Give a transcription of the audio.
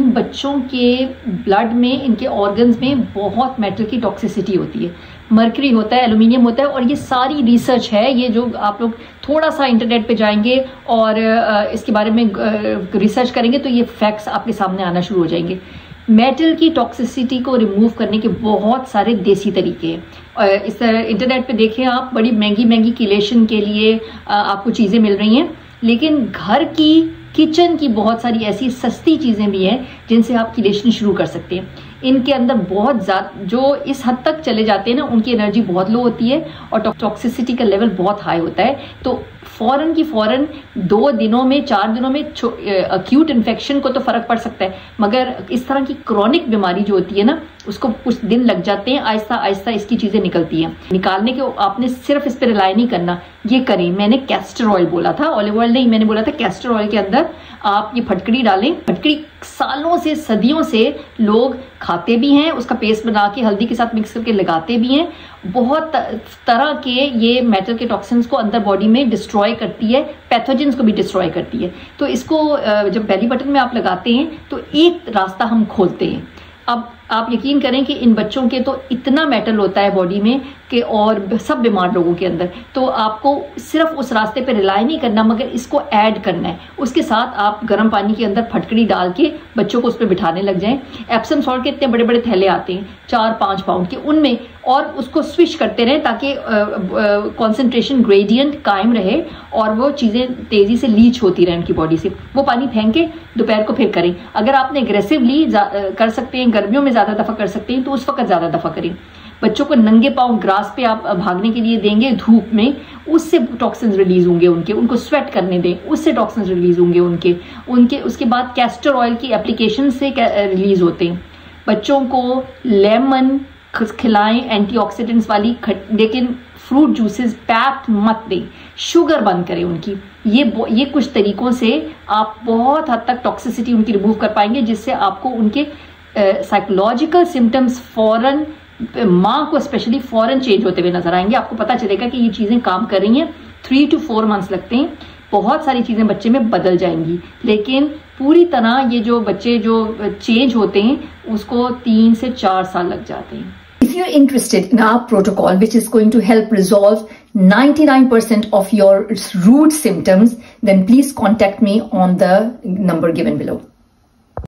इन बच्चों के ब्लड में, इनके ऑर्गन्स में बहुत मेटल की टॉक्सिसिटी होती है। मर्करी होता है, एल्यूमिनियम होता है, और ये सारी रिसर्च है। ये जो आप लोग थोड़ा सा इंटरनेट पे जाएंगे और इसके बारे में रिसर्च करेंगे तो ये फैक्ट्स आपके सामने आना शुरू हो जाएंगे। मेटल की टॉक्सिसिटी को रिमूव करने के बहुत सारे देसी तरीके हैं। इस इंटरनेट पे देखें आप, बड़ी महंगी महंगी किलेशन के लिए आपको चीज़ें मिल रही हैं, लेकिन घर की किचन की बहुत सारी ऐसी सस्ती चीज़ें भी हैं जिनसे आप किलेशन शुरू कर सकते हैं। इनके अंदर बहुत ज़्यादा जो इस हद तक चले जाते हैं ना, उनकी एनर्जी बहुत लो होती है और टॉक्सिसिटी का लेवल बहुत हाई होता है। तो फौरन की फौरन 2 दिनों में, 4 दिनों में अक्यूट इन्फेक्शन को तो फर्क पड़ सकता है, मगर इस तरह की क्रॉनिक बीमारी जो होती है ना, उसको कुछ दिन लग जाते हैं। आहिस्ता आहिस्ता इसकी चीजें निकलती हैं। निकालने के आपने सिर्फ इस पर रिलाई नहीं करना, ये करें। मैंने कैस्टर ऑयल बोला था, ऑलिव ऑयल नहीं, मैंने बोला था कैस्टर ऑयल के अंदर आप ये फटकड़ी डालें। फटकड़ी सालों से, सदियों से लोग खाते भी हैं, उसका पेस्ट बना के हल्दी के साथ मिक्स करके लगाते भी हैं। बहुत तरह के ये मेटल के टॉक्सिन्स को अंदर बॉडी में डिस्ट्रॉय करती है, पैथोजेंस को भी डिस्ट्रॉय करती है। तो इसको जब बेली बटन में आप लगाते हैं तो एक रास्ता हम खोलते हैं। अब आप यकीन करें कि इन बच्चों के तो इतना मेटल होता है बॉडी में कि, और सब बीमार लोगों के अंदर, तो आपको सिर्फ उस रास्ते पे रिलाई नहीं करना, मगर इसको ऐड करना है। उसके साथ आप गर्म पानी के अंदर फटकड़ी डाल के बच्चों को उस पर बिठाने लग जाएं। एप्सम सॉल्ट के इतने बड़े बड़े थैले आते हैं 4-5 पाउंड के, उनमें, और उसको स्विच करते रहें ताकि कॉन्सेंट्रेशन ग्रेडियंट कायम रहे और वो चीज़ें तेज़ी से लीच होती रहें उनकी बॉडी से। वो पानी फेंक के दोपहर को फिर करें। अगर आपने एग्रेसिवली कर सकते हैं, गर्मियों में ज़्यादा दफ़ा कर सकते हैं, तो उस वक्त ज़्यादा दफ़ा करें। बच्चों को नंगे पांव ग्रास पे आप भागने के लिए देंगे धूप में, उससे टॉक्सिन्स रिलीज होंगे उनको स्वेट करने दें, उससे टॉक्सिन्स रिलीज होंगे उनके। उसके बाद कैस्टर ऑयल की एप्लीकेशन से रिलीज होते हैं। बच्चों को लेमन खिलाएं, एंटीऑक्सीडेंट्स वाली, लेकिन फ्रूट जूसेस पैक्ड मत दें। शुगर बंद करें उनकी। ये कुछ तरीकों से आप बहुत हद तक टॉक्सिसिटी उनकी रिमूव कर पाएंगे, जिससे आपको उनके साइकोलॉजिकल सिम्टम्स फौरन, माँ को स्पेशली फौरन चेंज होते हुए नजर आएंगे। आपको पता चलेगा कि ये चीजें काम कर रही हैं। 3 to 4 मंथ्स लगते हैं, बहुत सारी चीजें बच्चे में बदल जाएंगी, लेकिन पूरी तरह ये जो बच्चे जो चेंज होते हैं उसको 3 से 4 साल लग जाते हैं। If you're interested in our protocol, which is going to help resolve 99% of your root symptoms, then please contact me on the number given below.